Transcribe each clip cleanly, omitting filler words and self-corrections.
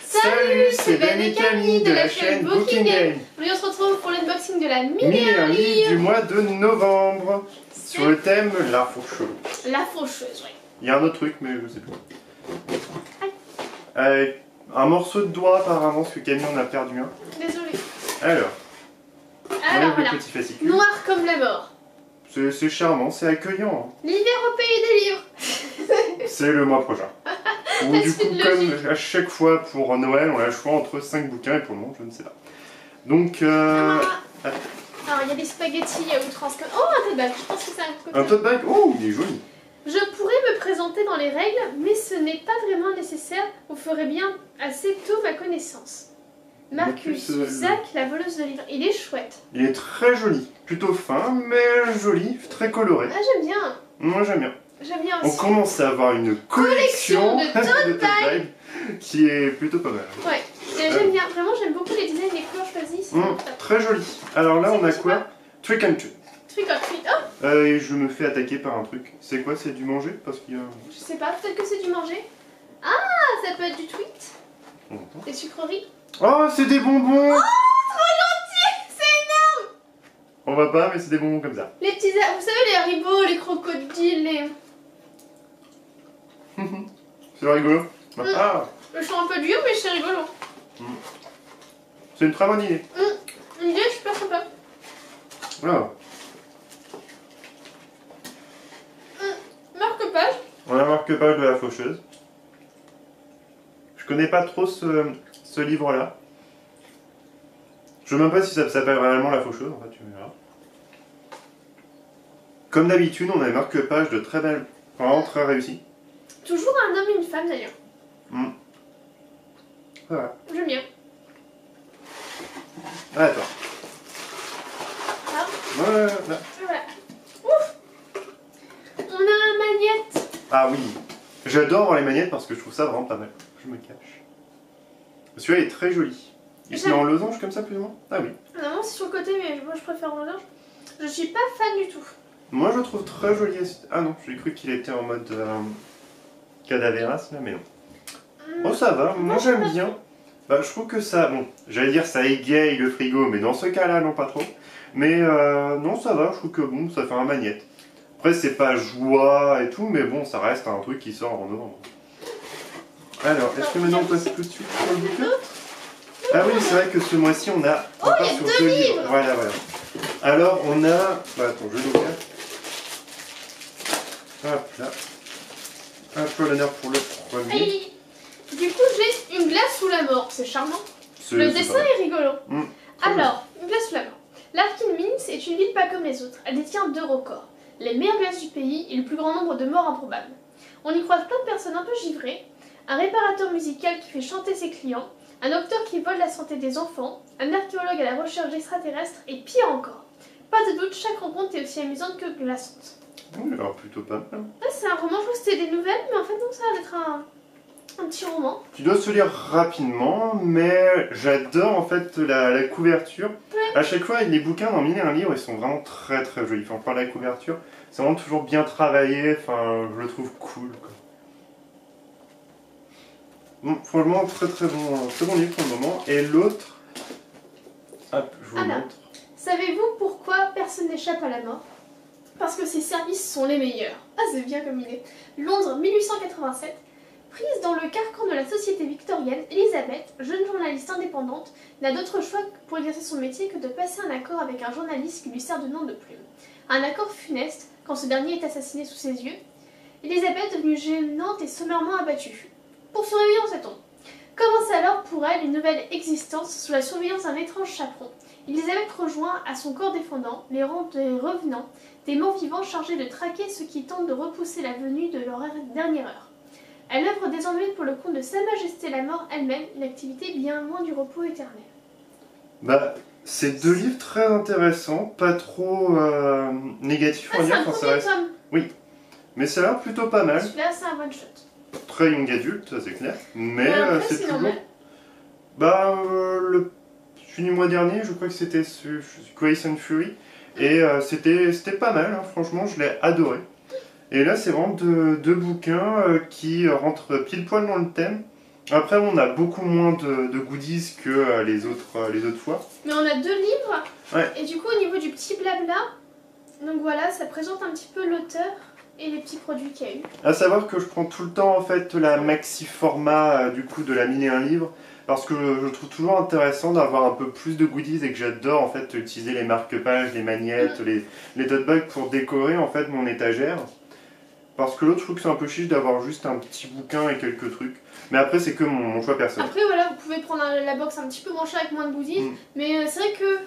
Salut, c'est Ben et Camille de la chaîne Booking Game. Aujourd'hui on se retrouve pour l'unboxing de la mini du mois de novembre sur le thème la faucheuse. La faucheuse, oui. Il y a un autre truc mais je sais plus. Un morceau de doigt apparemment parce que Camille en a perdu un. Désolée. Alors voilà. petit fascicule. Noir comme la mort. C'est charmant, c'est accueillant. L'hiver au pays des livres. C'est le mois prochain. Ou du coup, comme à chaque fois pour Noël, on a le choix entre 5 bouquins et pour le moment, je ne sais pas. Donc, Alors, il y a des spaghettis à outrance. Oh, un tote bag, je pense que c'est un cocktail. Un tote bag. Oh, il est joli. Je pourrais me présenter dans les règles, mais ce n'est pas vraiment nécessaire. Vous ferez bien assez tôt ma connaissance. Marcus Zach, la voleuse de livres. Il est chouette. Il est très joli. Plutôt fin, mais joli, très coloré. Ah, j'aime bien. Moi, j'aime bien. J'aime bien aussi. On commence à avoir une collection de tote bag qui est plutôt pas mal. Ouais, j'aime bien. Vraiment, j'aime beaucoup les designs des couleurs choisies. Très joli. Alors là, on a quoi? Trick and treat. Trick or treat. Oh, et je me fais attaquer par un truc. C'est quoi? C'est du manger? Parce qu'il y a... Je sais pas, peut-être que c'est du manger. Ah, ça peut être du tweet. Des sucreries. Oh, c'est des bonbons. Oh, trop gentil. C'est énorme. On va pas, mais c'est des bonbons comme ça. Les petits... Vous savez, les haribots, les crocodiles, les... C'est rigolo. Ah. Je suis un peu dur, mais c'est rigolo. C'est une très bonne idée. Une idée super sympa. Voilà. Marque-page. On a marque-page de la faucheuse. Je connais pas trop ce livre-là. Je sais même pas si ça s'appelle réellement la faucheuse, en fait, tu verras. Comme d'habitude, on a une marque-page de très belle, vraiment très réussie. Toujours un homme et une femme d'ailleurs. Voilà. J'aime bien. Ah, attends. Ah. Voilà. Voilà. Ouf. On a un magnète. Ah oui. J'adore voir les magnettes parce que je trouve ça vraiment pas mal. Je me cache. Celui-là est très joli. Il se met en losange comme ça plus ou moins? Ah oui. Normalement c'est sur le côté mais moi je préfère en losange. Je suis pas fan du tout. Moi je le trouve très joli. Ah non, j'ai cru qu'il était en mode cadavéras là, mais non. Oh ça va, moi j'aime bien. Bah, je trouve que ça, bon, j'allais dire ça égaye le frigo, mais dans ce cas-là non pas trop. Mais non ça va, je trouve que bon, ça fait un magnète. Après c'est pas joie et tout, mais bon ça reste un truc qui sort en novembre. Alors, est-ce que maintenant on passe tout de suite sur le bouquin? Ah oui, c'est vrai que ce mois-ci on a... Oh, il y a deux livres. Voilà. Alors on a... Bah, attends, je vais l'ouvrir. Hop là. Un peu l'honneur pour le premier. Aïe. Du coup j'ai une glace sous la mort, c'est charmant. Le dessin est rigolo. Alors, une glace sous la mort. Larkin Mines est une ville pas comme les autres. Elle détient 2 records. Les meilleures glaces du pays et le plus grand nombre de morts improbables. On y croise plein de personnes un peu givrées. Un réparateur musical qui fait chanter ses clients. Un docteur qui vole la santé des enfants. Un archéologue à la recherche d'extraterrestres. Et pire encore. Pas de doute, chaque rencontre est aussi amusante que glaçante. Oui, alors plutôt pas mal. Ouais, c'est un roman, je crois que c'était des nouvelles, mais en fait non, ça a l'air d'être un petit roman. Tu dois se lire rapidement, mais j'adore en fait la couverture. À chaque fois, les bouquins dans Mille et un livres, ils sont vraiment très très jolis. Enfin, par la couverture, c'est vraiment toujours bien travaillé. Enfin, je le trouve cool, quoi. Bon, franchement, très bon livre pour le moment. Et l'autre, hop, je vous montre. Savez-vous pourquoi personne n'échappe à la mort? Parce que ses services sont les meilleurs. Ah, c'est bien comme idée. Londres, 1887. Prise dans le carcan de la société victorienne, Elisabeth, jeune journaliste indépendante, n'a d'autre choix pour exercer son métier que de passer un accord avec un journaliste qui lui sert de nom de plume. Un accord funeste, quand ce dernier est assassiné sous ses yeux. Elisabeth, devenue gênante et sommairement abattue. Pour survivre dans cette ombre. Commence alors pour elle une nouvelle existence sous la surveillance d'un étrange chaperon. Elisabeth rejoint à son corps défendant les rangs des revenants, des morts-vivants chargés de traquer ceux qui tentent de repousser la venue de leur dernière heure. Elle œuvre désormais pour le compte de Sa Majesté la Mort elle-même, une activité bien loin du repos éternel. Bah, c'est 2 livres très intéressants, pas trop négatifs. C'est un premier tome. Oui, mais ça a l'air plutôt pas mal. Celui-là, c'est un one shot. Très young adulte, ça c'est clair. Mais c'est toujours... normal. Bah, celui du mois dernier, je crois que c'était Grace and Fury. Et c'était pas mal, hein. Franchement, je l'ai adoré. Et là, c'est vraiment deux bouquins qui rentrent pile poil dans le thème. Après, on a beaucoup moins de goodies que les autres fois. Mais on a 2 livres. Ouais. Et du coup, au niveau du petit blabla, donc voilà, ça présente un petit peu l'auteur et les petits produits qu'il y a eu. À savoir que je prends tout le temps en fait la maxi format du coup de la mini un livre parce que je trouve toujours intéressant d'avoir un peu plus de goodies et que j'adore en fait utiliser les marque-pages, les magnettes, les tote bags pour décorer en fait mon étagère. Parce que l'autre, je trouve que c'est un peu chiche d'avoir juste un petit bouquin et quelques trucs. Mais après, c'est que mon choix personnel. Après, voilà, vous pouvez prendre la box un petit peu moins chère avec moins de goodies. Mais c'est vrai que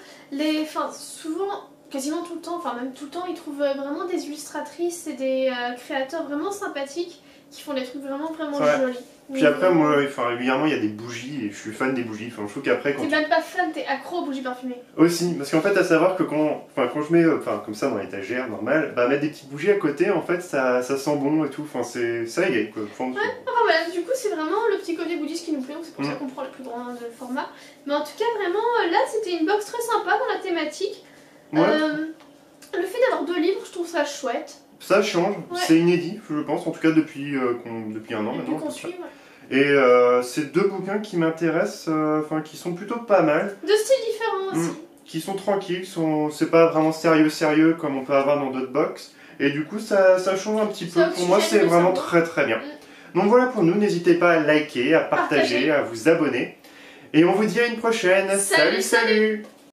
souvent, quasiment tout le temps, enfin même tout le temps, ils trouvent vraiment des illustratrices et des créateurs vraiment sympathiques qui font des trucs vraiment jolis. Puis après, moi, régulièrement, il y a des bougies et je suis fan des bougies. Enfin, je trouve qu'après, quand t'es même pas fan, t'es accro aux bougies parfumées. Aussi, parce qu'en fait, à savoir que quand je mets, comme ça dans l'étagère normale, bah mettre des petites bougies à côté, en fait, ça sent bon et tout. Enfin, ça y est, quoi. Enfin voilà, du coup, c'est vraiment le petit côté goodies qui nous plaît, donc c'est pour ça qu'on prend le plus grand format. Mais en tout cas, vraiment, là, c'était une box très sympa dans la thématique. Ouais. Le fait d'avoir 2 livres, je trouve ça chouette. Ça change, c'est inédit, je pense, en tout cas depuis un an maintenant. Et c'est 2 bouquins qui m'intéressent, qui sont plutôt pas mal. De styles différents aussi. Qui sont tranquilles, c'est pas vraiment sérieux comme on peut avoir dans d'autres box. Et du coup, ça change un petit peu. Pour moi, c'est vraiment très très bien. Donc voilà pour nous, n'hésitez pas à liker, à partager, à vous abonner. Et on vous dit à une prochaine. Salut, salut.